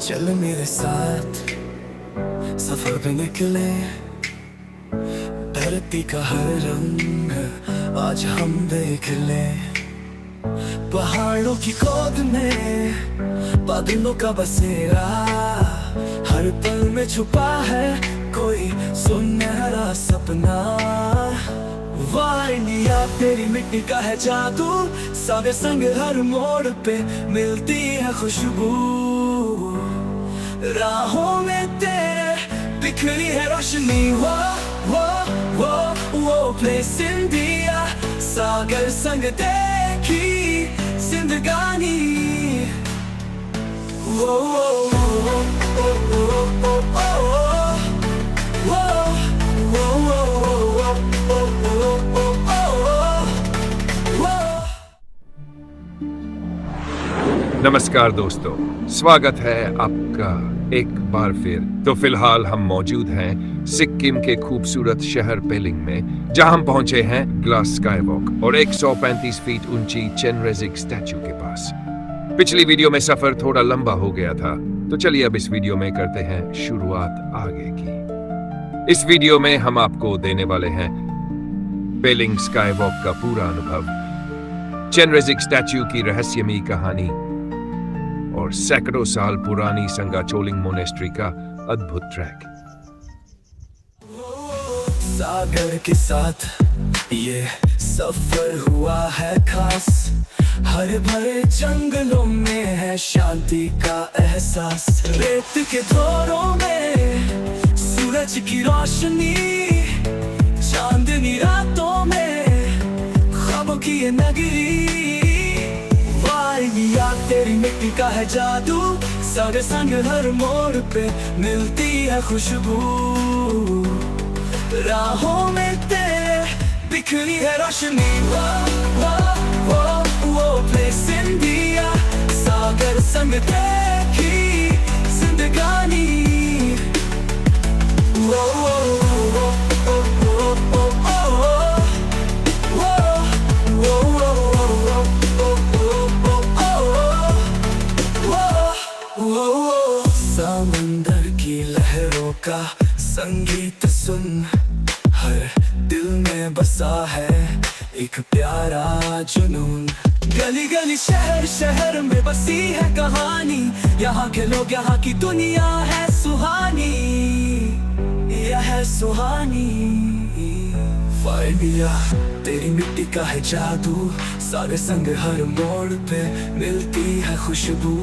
चल मेरे साथ सफर पे निकले, धरती का हर रंग आज हम देख ले। पहाड़ों की गोद में बादलों का बसेरा, हर पल में छुपा है कोई सुनहरा सपना। वाह इंडिया तेरी मिट्टी का है जादू, सारे संग हर मोड़ पे मिलती है खुशबू। राहों में तेरे बिखरी है रोशनी, वो प्लेस इंडिया, सागर संग देखी जिंदगानी। वो नमस्कार दोस्तों, स्वागत है आपका एक बार फिर। तो फिलहाल हम मौजूद हैं सिक्किम के खूबसूरत शहर पेलिंग में, जहां हम पहुंचे हैं ग्लास स्काईवॉक और 135 फीट ऊंची चेनरेजिक स्टैचू के पास। पिछली वीडियो में सफर थोड़ा लंबा हो गया था, तो चलिए अब इस वीडियो में करते हैं शुरुआत आगे की। इस वीडियो में हम आपको देने वाले हैं पेलिंग स्काईवॉक का पूरा अनुभव, चेनरेजिक स्टैचू की रहस्यमयी कहानी और सैकड़ों साल पुरानी संगाचोलिंग मोनेस्ट्री का अद्भुत ट्रैक। सागर के साथ ये सफर हुआ है खास, हरे भरे जंगलों में है शांति का एहसास। रेत के धोरों में सूरज की रोशनी, चांदनी रातों में ख्वाबों की ये नगरी। वाह तेरी मिट्टी का है जादू, सारे संग हर मोड़ पे मिलती है खुशबू। राहों में तेरे बिखरी है रोशनी, वो प्लेस इंडिया, सागर संग देखी जिंदगानी। समंदर की लहरों का संगीत सुन, हर दिल में बसा है एक प्यारा जुनून। गली गली शहर शहर में बसी है कहानी, यहाँ के लोग यहाँ की दुनिया है सुहानी, यह है सुहानी। इंडिया तेरी मिट्टी का है जादू, सारे संग हर मोड़ पे मिलती है खुशबू।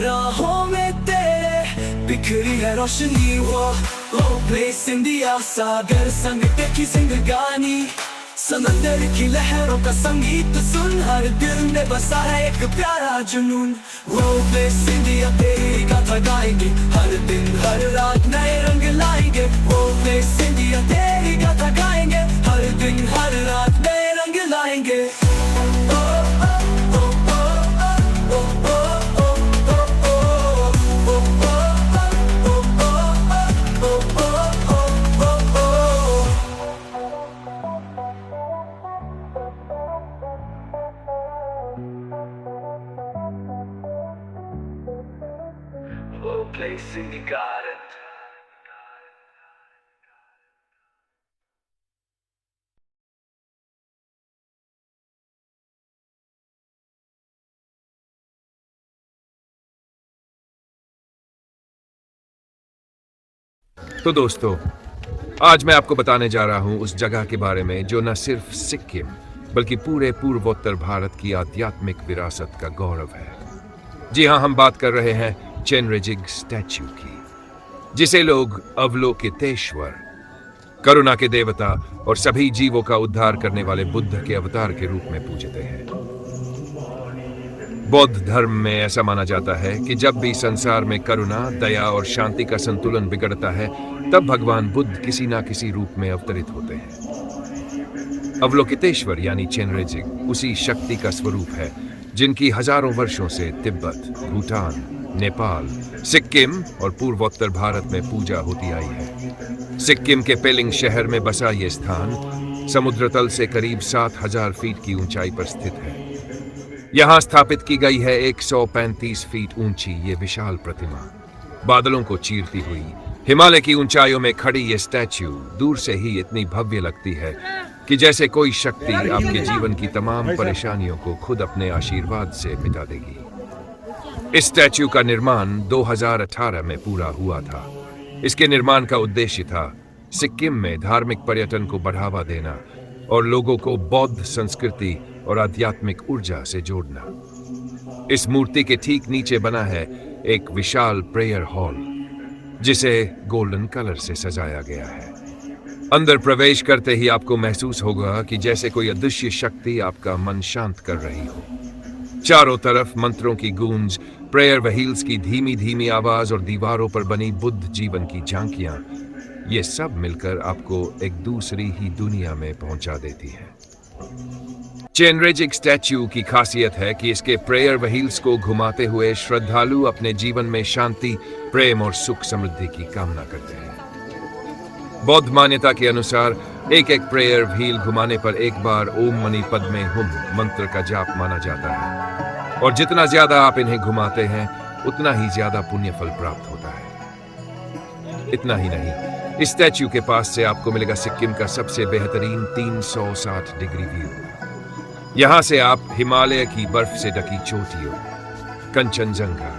राहों में तेरे बिखरी है रोशनी, वो प्लेस इंडिया, सागर संग देखी जिंदगानी। समंदर की लहरों का संगीत सुन, हर दिल में बसा है एक प्यारा जुनून। वो प्लेस इंडिया तेरी गाथा गाएंगे, हर दिन हर रात नए रंग लाएंगे। वो प्लेस इंडिया तेरी गाथा गाएंगे, हर दिन हर रात नए रंग लाएंगे। Place in the garden. तो दोस्तों, आज मैं आपको बताने जा रहा हूं उस जगह के बारे में जो न सिर्फ सिक्किम बल्कि पूरे पूर्वोत्तर भारत की आध्यात्मिक विरासत का गौरव है। जी हां, हम बात कर रहे हैं चेनरेजिक स्टैचू की, जिसे लोग अवलोकितेश्वर, करुणा के देवता और सभी जीवों का उद्धार करने वाले बुद्ध के अवतार के रूप में पूजते हैं। बौद्ध धर्म में ऐसा माना जाता है कि जब भी संसार में करुणा, दया और शांति का संतुलन बिगड़ता है, तब भगवान बुद्ध किसी ना किसी रूप में अवतरित होते हैं। अवलोकितेश्वर यानी चेनरेजिक उसी शक्ति का स्वरूप है जिनकी हजारों वर्षों से तिब्बत, भूटान, नेपाल, सिक्किम और पूर्वोत्तर भारत में पूजा होती आई है। सिक्किम के पेलिंग शहर में बसा ये स्थान समुद्र तल से करीब 7000 फीट की ऊंचाई पर स्थित है। यहाँ स्थापित की गई है 135 फीट ऊंची ये विशाल प्रतिमा, बादलों को चीरती हुई। हिमालय की ऊंचाइयों में खड़ी ये स्टैच्यू दूर से ही इतनी भव्य लगती है कि जैसे कोई शक्ति आपके जीवन की तमाम परेशानियों को खुद अपने आशीर्वाद से मिटा देगी। इस स्टैच्यू का निर्माण 2018 में पूरा हुआ था। इसके निर्माण का उद्देश्य था सिक्किम में धार्मिक पर्यटन को बढ़ावा देना और लोगों को बौद्ध संस्कृति और आध्यात्मिक ऊर्जा से जोड़ना। इस मूर्ति के ठीक नीचे बना है एक विशाल प्रेयर हॉल, जिसे गोल्डन कलर से सजाया गया है। अंदर प्रवेश करते ही आपको महसूस होगा कि जैसे कोई अदृश्य शक्ति आपका मन शांत कर रही हो। चारों तरफ मंत्रों की गूंज, प्रेयर व्हील्स की धीमी धीमी आवाज और दीवारों पर बनी बुद्ध जीवन की झांकियां, ये सब मिलकर आपको एक दूसरी ही दुनिया में पहुंचा देती है। चेनरेजिक स्टैच्यू की खासियत है कि इसके प्रेयर व्हील्स को घुमाते हुए श्रद्धालु अपने जीवन में शांति, प्रेम और सुख समृद्धि की कामना करते हैं। बौद्ध मान्यता के अनुसार एक एक प्रेयर व्हील घुमाने पर एक बार ओम मणि पद्मे हुम मंत्र का जाप माना जाता है, और जितना ज्यादा आप इन्हें घुमाते हैं उतना ही ज्यादा पुण्य फल प्राप्त होता है। इतना ही नहीं, इस स्टैच्यू के पास से आपको मिलेगा सिक्किम का सबसे बेहतरीन 360 डिग्री व्यू। यहां से आप हिमालय की बर्फ से ढकी चोटियों, कंचनजंगा,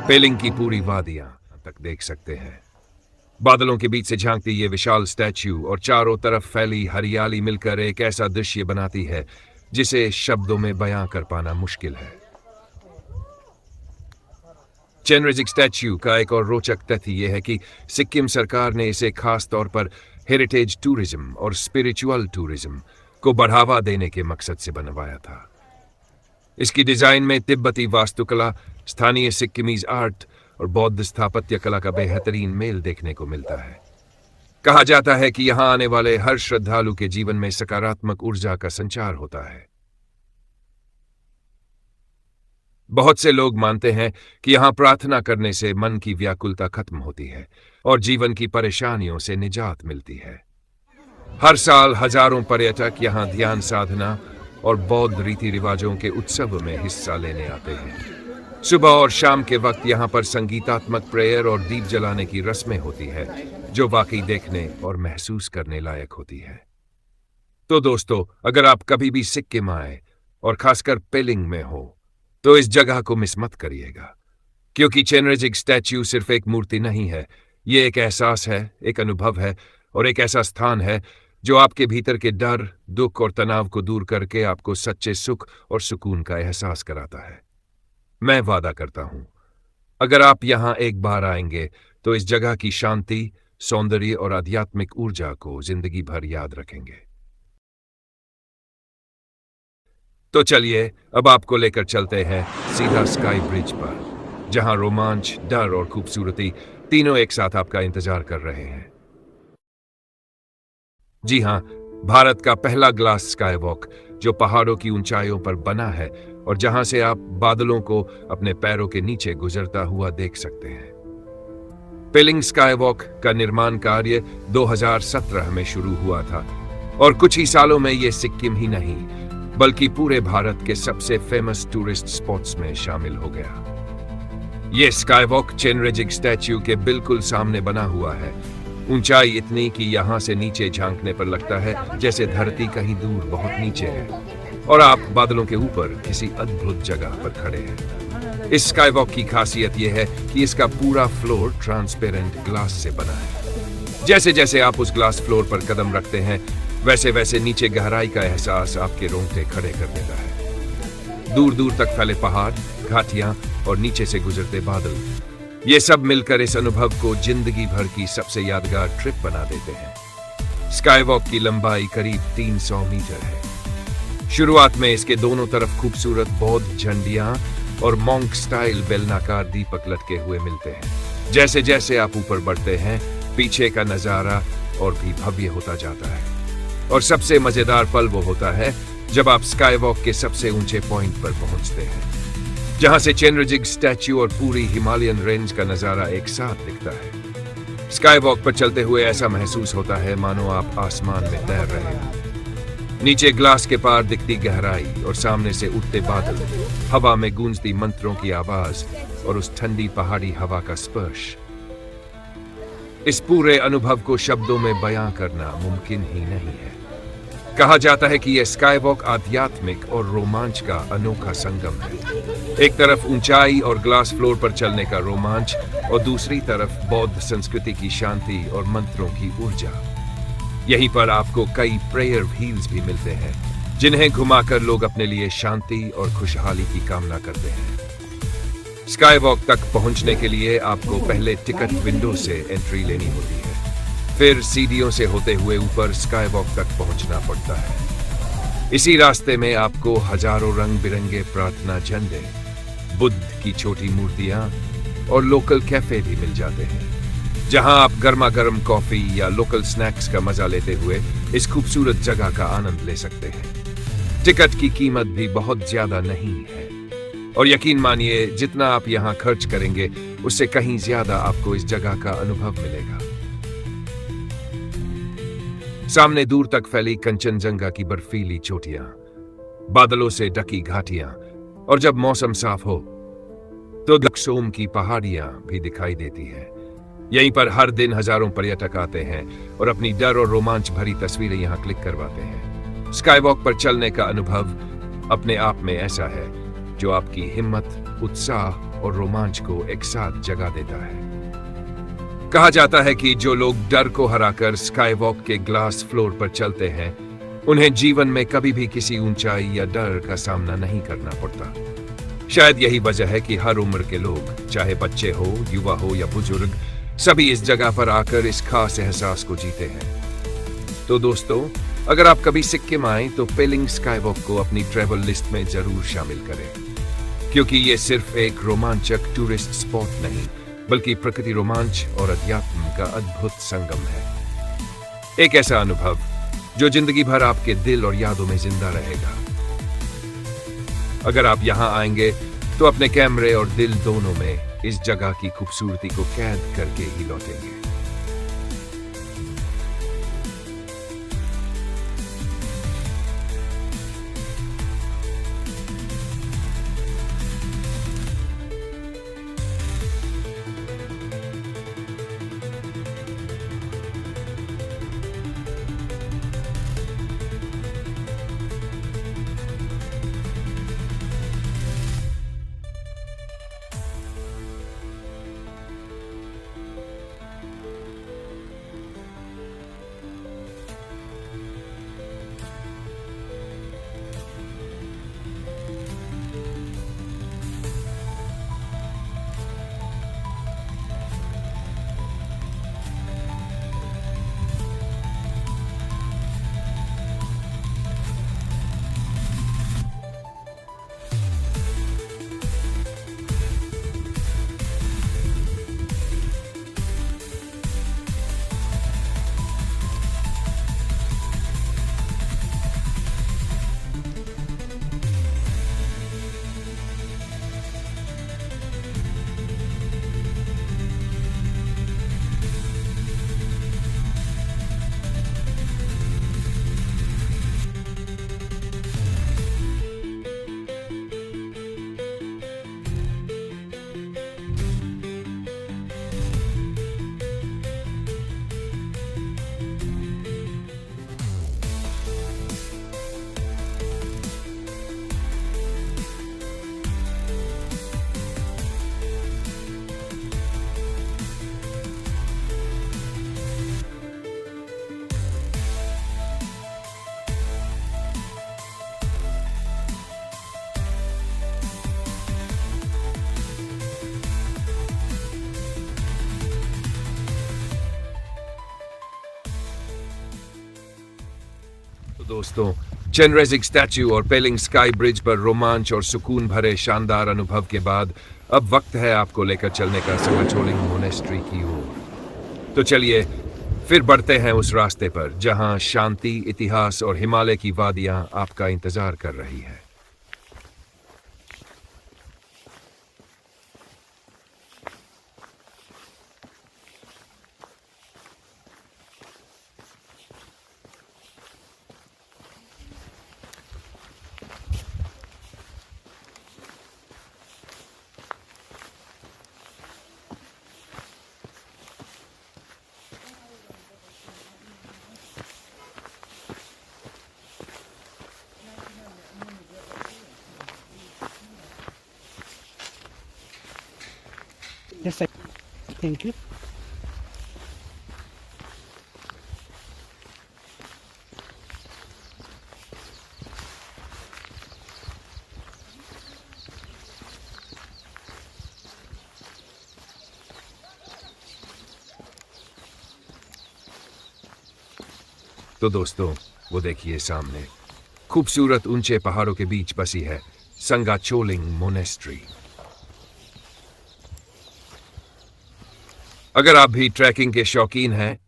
पेलिंग की पूरी वादियां तक देख सकते हैं। बादलों के बीच से झांकती ये विशाल स्टैच्यू और चारों तरफ फैली हरियाली मिलकर एक ऐसा दृश्य बनाती है जिसे शब्दों में बयां कर पाना मुश्किल है। चेनरेजिक स्टैच्यू का एक और रोचक तथ्य यह है कि सिक्किम सरकार ने इसे खास तौर पर हेरिटेज टूरिज्म और स्पिरिचुअल टूरिज्म को बढ़ावा देने के मकसद से बनवाया था। इसकी डिजाइन में तिब्बती वास्तुकला, स्थानीय सिक्किमीज आर्ट और बौद्ध स्थापत्य कला का बेहतरीन मेल देखने को मिलता है। कहा जाता है कि यहां आने वाले हर श्रद्धालु के जीवन में सकारात्मक ऊर्जा का संचार होता है। बहुत से लोग मानते हैं कि यहां प्रार्थना करने से मन की व्याकुलता खत्म होती है और जीवन की परेशानियों से निजात मिलती है। हर साल हजारों पर्यटक यहां ध्यान साधना और बौद्ध रीति रिवाजों के उत्सव में हिस्सा लेने आते हैं। सुबह और शाम के वक्त यहां पर संगीतात्मक प्रेयर और दीप जलाने की रस्में होती है, जो वाकई देखने और महसूस करने लायक होती है। तो दोस्तों, अगर आप कभी भी सिक्किम आए और खासकर पेलिंग में हो तो इस जगह को मिस मत करिएगा, क्योंकि चेनरेजिक स्टैच्यू सिर्फ एक मूर्ति नहीं है, ये एक एहसास है, एक अनुभव है और एक ऐसा स्थान है जो आपके भीतर के डर, दुख और तनाव को दूर करके आपको सच्चे सुख और सुकून का एहसास कराता है। मैं वादा करता हूं, अगर आप यहां एक बार आएंगे तो इस जगह की शांति, सौंदर्य और आध्यात्मिक ऊर्जा को जिंदगी भर याद रखेंगे। तो चलिए अब आपको लेकर चलते हैं सीधा स्काई ब्रिज पर, जहां रोमांच, डर और खूबसूरती तीनों एक साथ आपका इंतजार कर रहे हैं। जी हां, भारत का पहला ग्लास स्काई वॉक जो पहाड़ों की ऊंचाइयों पर बना है और जहां से आप बादलों को अपने पैरों के नीचे गुजरता हुआ देख सकते हैं। पेलिंग स्काई वॉक का निर्माण कार्य 2017 में शुरू हुआ था और कुछ ही सालों में यह सिक्किम ही नहीं बल्कि पूरे भारत के सबसे फेमस टूरिस्ट स्पॉट्स में शामिल हो गया। यह स्काई वॉक चेनरेजिक स्टैच्यू के बिल्कुल सामने बना हुआ है। ऊंचाई इतनी कि यहां से नीचे झांकने पर लगता है जैसे धरती कहीं दूर बहुत नीचे है और आप बादलों के ऊपर किसी अद्भुत जगह पर खड़े हैं। इस स्काई वॉक की खासियत यह है कि इसका पूरा फ्लोर ट्रांसपेरेंट ग्लास से बना है। जैसे जैसे आप उस ग्लास फ्लोर पर कदम रखते हैं, वैसे वैसे नीचे गहराई का एहसास आपके रोंगटे खड़े कर देता है। दूर दूर तक फैले पहाड़, घाटियां और नीचे से गुजरते बादल, ये सब मिलकर इस अनुभव को जिंदगी भर की सबसे यादगार ट्रिप बना देते हैं। स्काई वॉक की लंबाई करीब 300 मीटर है। शुरुआत में इसके दोनों तरफ खूबसूरत बौद्ध झंडियां और मॉन्क स्टाइल बेलनाकार दीपक लटके हुए मिलते हैं। जैसे जैसे आप ऊपर बढ़ते हैं, पीछे का नजारा और भी भव्य होता जाता है और सबसे मजेदार पल वो होता है जब आप स्काई वॉक के सबसे ऊंचे पॉइंट पर पहुंचते हैं, जहां से चेनरेजिक स्टैच्यू और पूरी हिमालयन रेंज का नजारा एक साथ दिखता है। स्काई वॉक पर चलते हुए ऐसा महसूस होता है मानो आप आसमान में तैर रहे हैं। नीचे ग्लास के पार दिखती गहराई और सामने से उठते बादल, हवा में गूंजती मंत्रों की आवाज और उस ठंडी पहाड़ी हवा का स्पर्श। इस पूरे अनुभव को शब्दों में बयां करना मुमकिन ही नहीं है। कहा जाता है कि यह स्काईवॉक आध्यात्मिक और रोमांच का अनोखा संगम है। एक तरफ ऊंचाई और ग्लास फ्लोर पर चलने का रोमांच और दूसरी तरफ बौद्ध संस्कृति की शांति और मंत्रों की ऊर्जा। यहीं पर आपको कई प्रेयर व्हील्स भी मिलते हैं, जिन्हें घुमाकर लोग अपने लिए शांति और खुशहाली की कामना करते हैं। स्काईवॉक तक पहुंचने के लिए आपको पहले टिकट विंडो से एंट्री लेनी होती है, फिर सीढ़ियों से होते हुए ऊपर स्काईवॉक तक पहुंचना पड़ता है। इसी रास्ते में आपको हजारों रंग बिरंगे प्रार्थना झंडे, बुद्ध की छोटी मूर्तियां और लोकल कैफे भी मिल जाते हैं, जहां आप गर्मा गर्म कॉफी या लोकल स्नैक्स का मजा लेते हुए इस खूबसूरत जगह का आनंद ले सकते हैं। टिकट की कीमत भी बहुत ज्यादा नहीं है और यकीन मानिए जितना आप यहां खर्च करेंगे उससे कहीं ज्यादा आपको इस जगह का अनुभव मिलेगा। सामने दूर तक फैली कंचनजंगा की बर्फीली चोटियां, बादलों से ढकी घाटियां और जब मौसम साफ हो तो दक्षोम की पहाड़ियां भी दिखाई देती हैं। यहीं पर हर दिन हजारों पर्यटक आते हैं और अपनी डर और रोमांच भरी तस्वीरें यहां क्लिक करवाते हैं। स्काईवॉक पर चलने का अनुभव अपने आप में ऐसा है जो आपकी हिम्मत, उत्साह और रोमांच को एक साथ जगा देता है। कहा जाता है कि जो लोग डर को हराकर स्काईवॉक के ग्लास फ्लोर पर चलते हैं, उन्हें जीवन में कभी भी किसी ऊंचाई या डर का सामना नहीं करना पड़ता। शायद यही वजह है कि हर उम्र के लोग, चाहे बच्चे हो, युवा हो या बुजुर्ग, सभी इस जगह पर आकर इस खास एहसास को जीते हैं। तो दोस्तों, अगर आप कभी सिक्किम आए तो पेलिंग स्काईवॉक को अपनी ट्रैवल लिस्ट में जरूर शामिल करें, क्योंकि ये सिर्फ एक रोमांचक टूरिस्ट स्पॉट नहीं बल्कि प्रकृति रोमांच और अध्यात्म का अद्भुत संगम है। एक ऐसा अनुभव जो जिंदगी भर आपके दिल और यादों में जिंदा रहेगा। अगर आप यहां आएंगे तो अपने कैमरे और दिल दोनों में इस जगह की खूबसूरती को कैद करके ही लौटेंगे। दोस्तों, चेनरेजिक स्टैच्यू और पेलिंग स्काई ब्रिज पर रोमांच और सुकून भरे शानदार अनुभव के बाद अब वक्त है आपको लेकर चलने का सवाचोलिंग मोनेस्ट्री की ओर। तो चलिए फिर बढ़ते हैं उस रास्ते पर जहां शांति, इतिहास और हिमालय की वादियां आपका इंतजार कर रही है। Thank you. तो दोस्तों, वो देखिए सामने खूबसूरत ऊंचे पहाड़ों के बीच बसी है संगाचोलिंग मोनेस्ट्री। अगर आप भी ट्रैकिंग के शौकीन हैं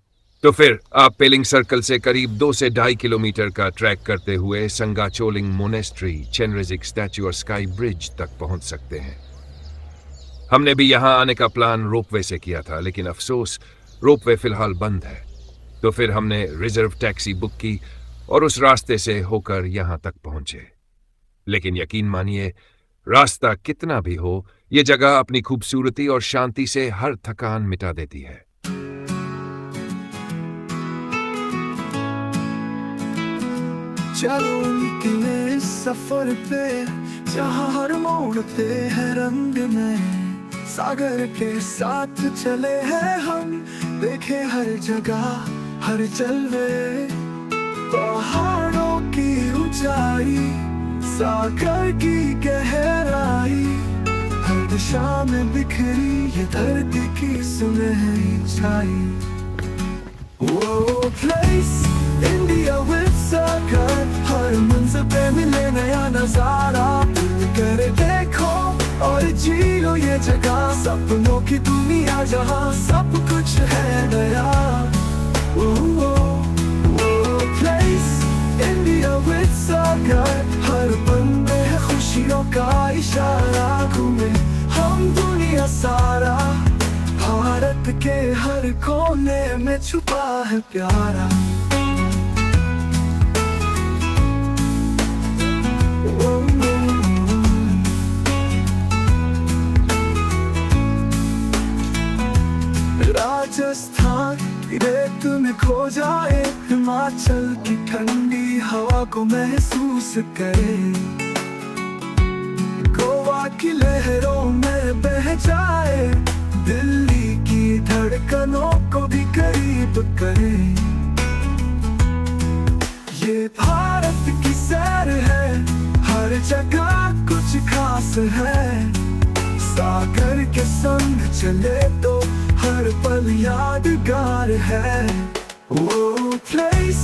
तो फिर आप पेलिंग सर्कल से करीब 2 से 2.5 किलोमीटर का ट्रैक करते हुए संगाचोलिंग मोनेस्ट्री, चेनरिजिक स्टैचू और स्काई ब्रिज तक पहुंच सकते हैं। हमने भी यहां आने का प्लान रोपवे से किया था, लेकिन अफसोस रोपवे फिलहाल बंद है। तो फिर हमने रिजर्व टैक्सी बुक की और उस रास्ते से होकर यहां तक पहुंचे। लेकिन यकीन मानिए, रास्ता कितना भी हो, यह जगह अपनी खूबसूरती और शांति से हर थकान मिटा देती है। चलो निकले इस सफर पे, जहाँ हर मोड़ पे है रंग नए। सागर के साथ चले हैं हम, देखे हर जगह हर जलवे। पहाड़ों की ऊंचाई, सागर की गहराई, हर दिशा में बिखरी ये धरती की सुनहरी छाई। वो प्लेस इंडिया विद सागर, हर मंजिल पे मिले नया नजारा। कर देखो और जी लो ये जगह, सपनों की दुनिया जहाँ सब कुछ है नया। वो प्लेस इंडिया विद सागर, हर पल में है खुशियों का इशारा। घूमे हम दुनिया सारा, भारत के हर कोने में छुपा है प्यारा। राजस्थान की रेत में खो जाए, हिमाचल की ठंडी हवा को महसूस करे। गोवा की लहरों में बह जाए, दिल्ली की धड़कनों को भी करीब करे। ये भारत की सैर है, हर जगह कुछ खास है। सागर के संग चले तो हर पल यादगार है। वो प्लेस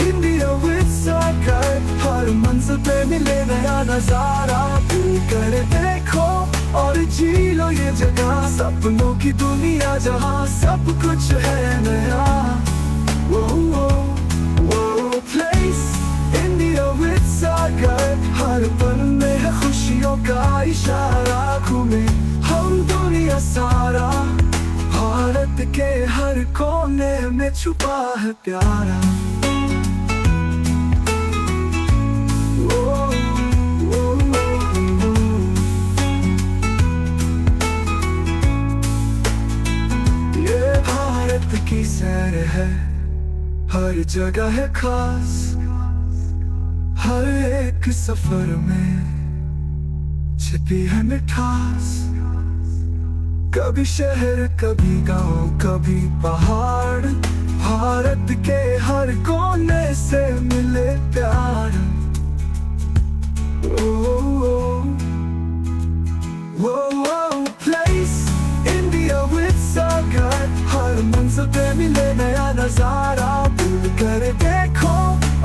इंडिया विद सागर, हर मंजिल पे मिले नया नजारा। दिल कर देखो और जी लो ये जगह, सपनों की दुनिया जहाँ सब कुछ है नया। वो प्लेस इंडिया विद सागर, हर पल में है खुशियों का इशारा। घूमे हम दुनिया सारा, भारत के हर कोने में छुपा है प्यारा। ये भारत की सैर है, हर जगह है खास। हर एक सफर में छिपी है मिठास। कभी शहर, कभी गांव, कभी पहाड़, भारत के हर कोने से मिले प्यार। वो प्लेस इंडिया विद सागर, हर मंजिल पे मिले नया नजारा। दिल कर देखो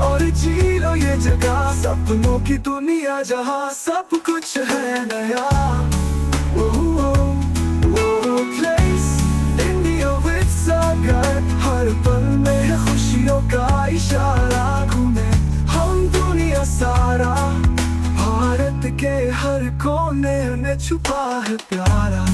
और जी लो ये जगह, सपनों की दुनिया जहाँ सब कुछ है नया। प्लेस इंडिया विद सागर, हर पल में है खुशियों का इशारा। घूमे हम दुनिया सारा, भारत के हर कोने में छुपा है प्यारा।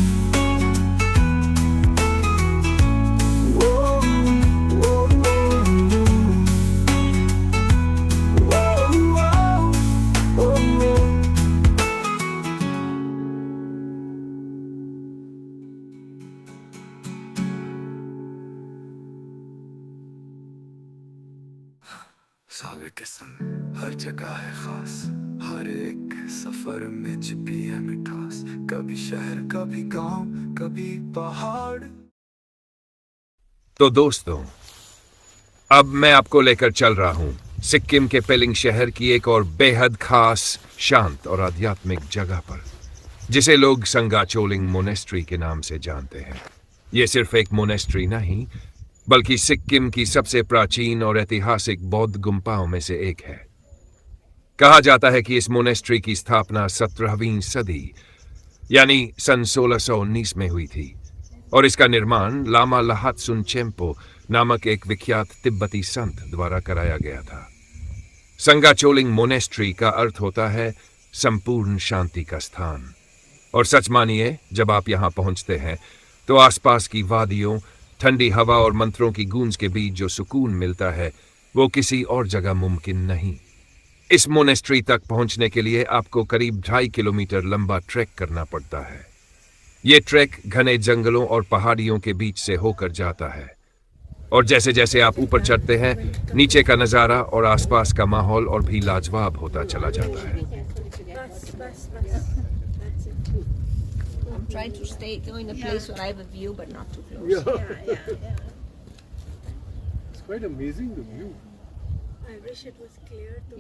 सागर के संग हर जगह है खास, हर एक सफर में छिपी है मिठास। कभी शहर, कभी गांव, कभी पहाड़। तो दोस्तों, अब मैं आपको लेकर चल रहा हूं सिक्किम के पेलिंग शहर की एक और बेहद खास, शांत और आध्यात्मिक जगह पर, जिसे लोग संगाचोलिंग मोनेस्ट्री के नाम से जानते हैं। यह सिर्फ एक मोनेस्ट्री नहीं, बल्कि सिक्किम की सबसे प्राचीन और ऐतिहासिक बौद्ध गुम्फाओं में से एक है। कहा जाता है कि इस मोनेस्ट्री की स्थापना 17वीं सदी यानी सन 1619 में हुई थी और इसका निर्माण लामा लाहत्सुन चेम्पो नामक एक विख्यात तिब्बती संत द्वारा कराया गया था। संगाचोलिंग मोनेस्ट्री का अर्थ होता है संपूर्ण शांति का स्थान। और सच मानिए, जब आप यहां पहुंचते हैं तो आसपास की वादियों, ठंडी हवा और मंत्रों की गूंज के बीच जो सुकून मिलता है, वो किसी और जगह मुमकिन नहीं। इस मोनेस्ट्री तक पहुंचने के लिए आपको करीब 2.5 किलोमीटर लंबा ट्रैक करना पड़ता है। ये ट्रैक घने जंगलों और पहाड़ियों के बीच से होकर जाता है और जैसे जैसे आप ऊपर चढ़ते हैं, नीचे का नजारा और आसपास का माहौल और भी लाजवाब होता चला जाता है। I'm trying to stay in a place where I have a view, but not too close. Yeah. It's quite amazing, the view. I wish it was clear to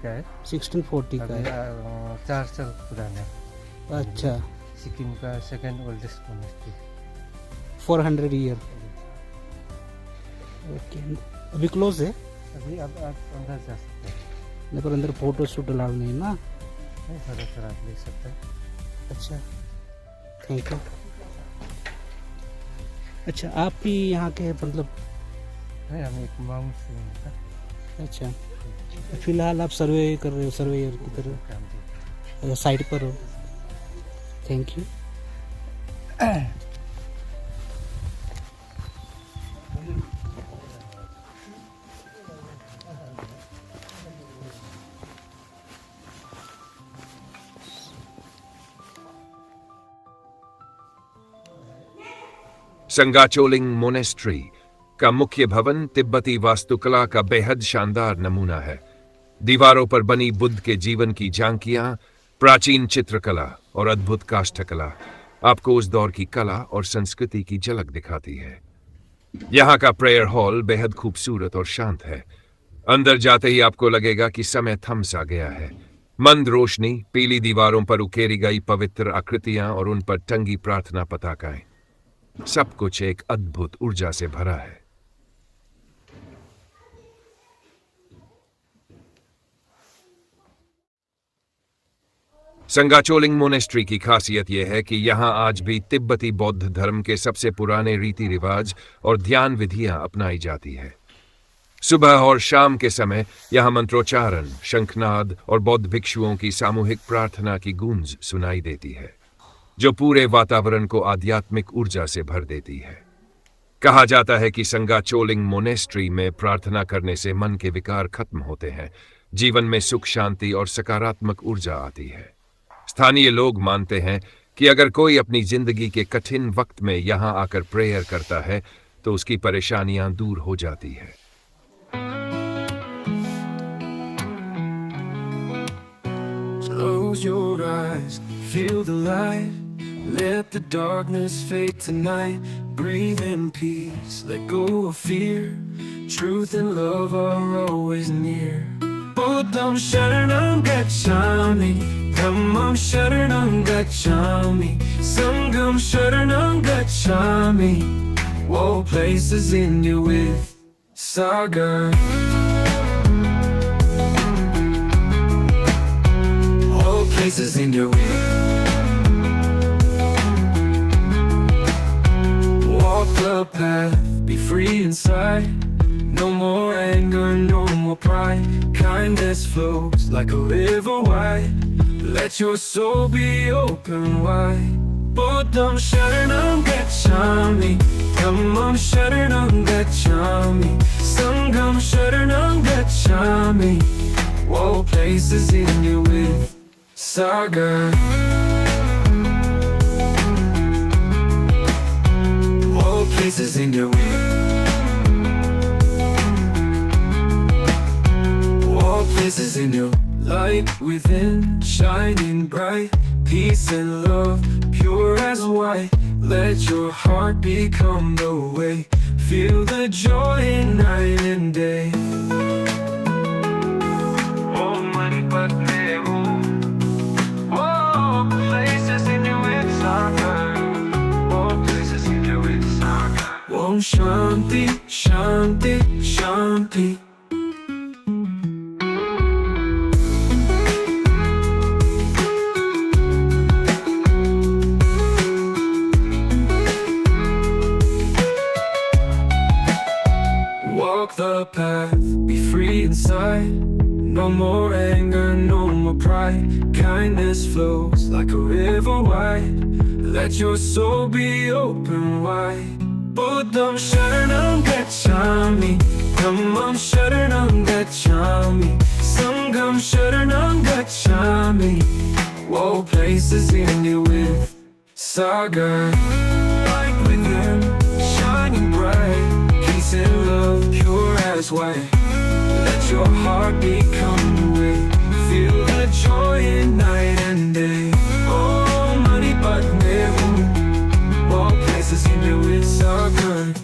का है 1640 का है। 4 साल पुराना। अच्छा, सिक्किम का second oldest monastery. 400 year. Okay, अभी close है? अभी अब आप अंदर जा सकते हैं। नहीं, पर अंदर फोटो शूट अलाउ नहीं ना? नहीं, सर आप ले सकते हैं। अच्छा, थैंक यू। अच्छा, आप भी यहाँ के मतलब? नहीं, हम एक माउंट से था। अच्छा, फिलहाल आप सर्वे कर रहे हो, सर्वेयर की तरह साइड पर हो। Thank you. संगाचोलिंग मोनेस्ट्री का मुख्य भवन तिब्बती वास्तुकला का बेहद शानदार नमूना है। दीवारों पर बनी बुद्ध के जीवन की झांकियां, प्राचीन चित्रकला और अद्भुत काष्ठकला आपको उस दौर की कला और संस्कृति की झलक दिखाती है। यहाँ का प्रेयर हॉल बेहद खूबसूरत और शांत है। अंदर जाते ही आपको लगेगा कि समय थम सा गया है। मंद रोशनी, पीली दीवारों पर उकेरी गई पवित्र आकृतियां और उन पर टंगी प्रार्थना पताकाएं, सब कुछ एक अद्भुत ऊर्जा से भरा है। संगाचोलिंग मोनेस्ट्री की खासियत यह है कि यहां आज भी तिब्बती बौद्ध धर्म के सबसे पुराने रीति रिवाज और ध्यान विधियां अपनाई जाती है। सुबह और शाम के समय यहां मंत्रोच्चारण, शंखनाद और बौद्ध भिक्षुओं की सामूहिक प्रार्थना की गूंज सुनाई देती है, जो पूरे वातावरण को आध्यात्मिक ऊर्जा से भर देती है। कहा जाता है कि संगाचोलिंग मोनेस्ट्री में प्रार्थना करने से मन के विकार खत्म होते हैं, जीवन में सुख, शांति और सकारात्मक ऊर्जा आती है। स्थानीय लोग मानते हैं कि अगर कोई अपनी जिंदगी के कठिन वक्त में यहां आकर प्रेयर करता है तो उसकी परेशानियां दूर हो जाती है। Close your eyes, feel the light, let the darkness fade tonight. Breathe in peace, let go of fear. Truth and love are always near. Buddham Sharanam Gacchami, Dhammam Sharanam Gacchami, Sangham Sharanam Gacchami. All places in you with Sagar. All places in your way. Walk the path, be free inside. No more anger, no more pride. Kindness flows like a river wide. Let your soul be open wide. Buddham Sharanam Gacchami, Dhammam Sharanam Gacchami, Sangham Sharanam Gacchami. Whoa, places in you with Sagar. Whoa, places in you with. Whoa, places in you. Light within, shining bright. Peace and love, pure as white. Let your heart become the way. Feel the joy in night and day. Oh, money but never. Oh, places in your Sagar. Oh, places in your Sagar. Om Shanti, Shanti, Shanti. Walk the path, be free inside. No more anger, no more pride. Kindness flows like a river wide. Let your soul be open wide. Buddham Sharanam Gacchami, Dhammam Sharanam Gacchami, Sangham Sharanam Gacchami. Whoa, places in you with Sagar. Light within, shining bright. Peace and love, pure as white. Let your heart become the way. Feel the joy in night and day. Oh, money but never. All places in you it's all good.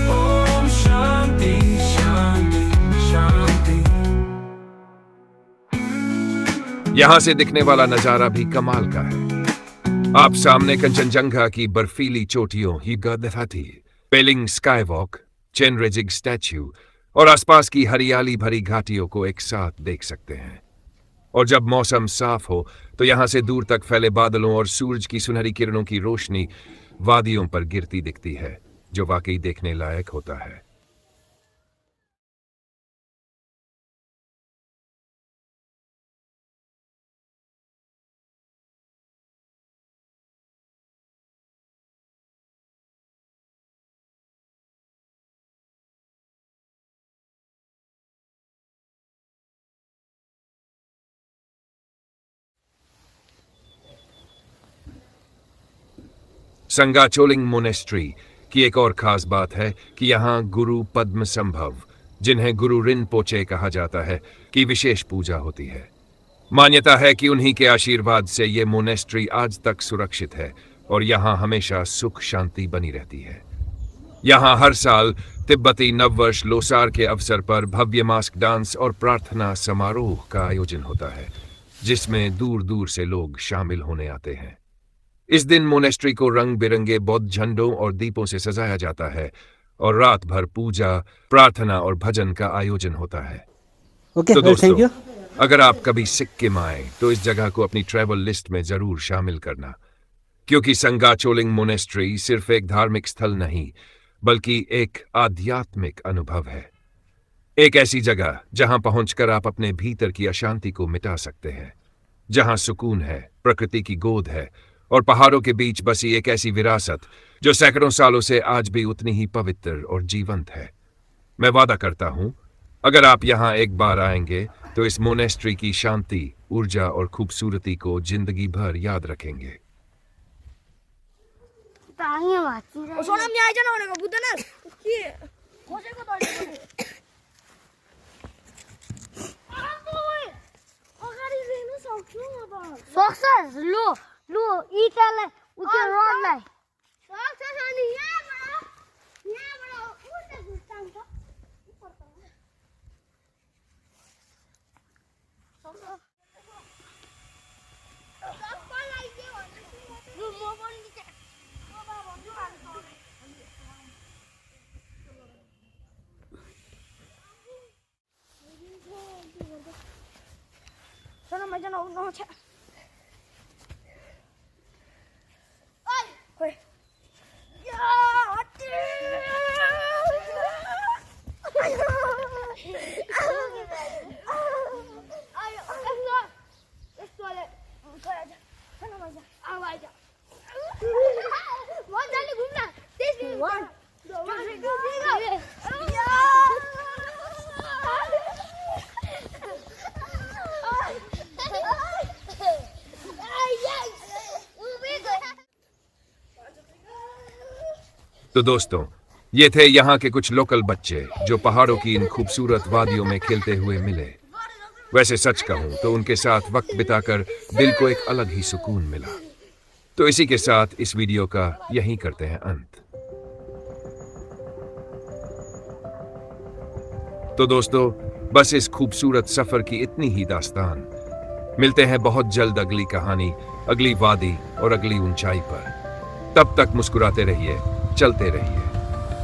Om Shanti, Shanti, Shanti. यहाँ से दिखने वाला नजारा भी कमाल का है। आप सामने कंचनजंगा की बर्फीली चोटियों ही गदथाती, पेलिंग स्काईवॉक, चेनरेजिग स्टैच्यू और आसपास की हरियाली भरी घाटियों को एक साथ देख सकते हैं। और जब मौसम साफ हो तो यहां से दूर तक फैले बादलों और सूरज की सुनहरी किरणों की रोशनी वादियों पर गिरती दिखती है, जो वाकई देखने लायक होता है। संगाचोलिंग मोनेस्ट्री की एक और खास बात है कि यहाँ गुरु पद्म संभव, जिन्हें गुरु रिनपोचे कहा जाता है, की विशेष पूजा होती है। मान्यता है कि उन्हीं के आशीर्वाद से ये मोनेस्ट्री आज तक सुरक्षित है और यहाँ हमेशा सुख शांति बनी रहती है। यहाँ हर साल तिब्बती नववर्ष लोसार के अवसर पर भव्य मास्क डांस और प्रार्थना समारोह का आयोजन होता है, जिसमें दूर दूर से लोग शामिल होने आते हैं। इस दिन मोनेस्ट्री को रंग बिरंगे बौद्ध झंडों और दीपों से सजाया जाता है और रात भर पूजा, प्रार्थना और भजन का आयोजन होता है। तो दोस्तों, अगर आप कभी सिक्किम आए तो इस जगह को अपनी ट्रैवल लिस्ट में जरूर शामिल करना, क्योंकि संगाचोलिंग मोनेस्ट्री सिर्फ एक धार्मिक स्थल नहीं बल्कि एक आध्यात्मिक अनुभव है। एक ऐसी जगह जहां पहुंचकर आप अपने भीतर की अशांति को मिटा सकते हैं, जहां सुकून है, प्रकृति की गोद है और पहाड़ों के बीच बसी एक ऐसी विरासत जो सैकड़ों सालों से आज भी उतनी ही पवित्र और जीवंत है। मैं वादा करता हूं, अगर आप यहां एक बार आएंगे तो इस मोनेस्ट्री की शांति, ऊर्जा और खूबसूरती को जिंदगी भर याद रखेंगे। Lu, itala, uke rodlai. Success ani ya bro, ute gustan to. Sana maja no cha. Oi. Ya, ati. Ayo, esto le. Sana maja. Awaja. तो दोस्तों, ये थे यहाँ के कुछ लोकल बच्चे जो पहाड़ों की इन खूबसूरत वादियों में खेलते हुए मिले। वैसे सच कहूं तो उनके साथ वक्त बिताकर दिल को एक अलग ही सुकून मिला। तो इसी के साथ इस वीडियो का यहीं करते हैं अंत। तो दोस्तों, बस इस खूबसूरत सफर की इतनी ही दास्तान। मिलते हैं बहुत जल्द अगली कहानी, अगली वादी और अगली ऊंचाई पर। तब तक मुस्कुराते रहिए, चलते रहिए,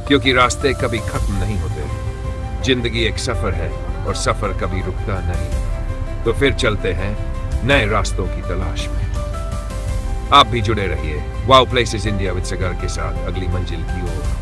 क्योंकि रास्ते कभी खत्म नहीं होते। जिंदगी एक सफर है और सफर कभी रुकता नहीं। तो फिर चलते हैं नए रास्तों की तलाश में। आप भी जुड़े रहिए वाओ प्लेसेस इंडिया विद सगर के साथ अगली मंजिल की ओर।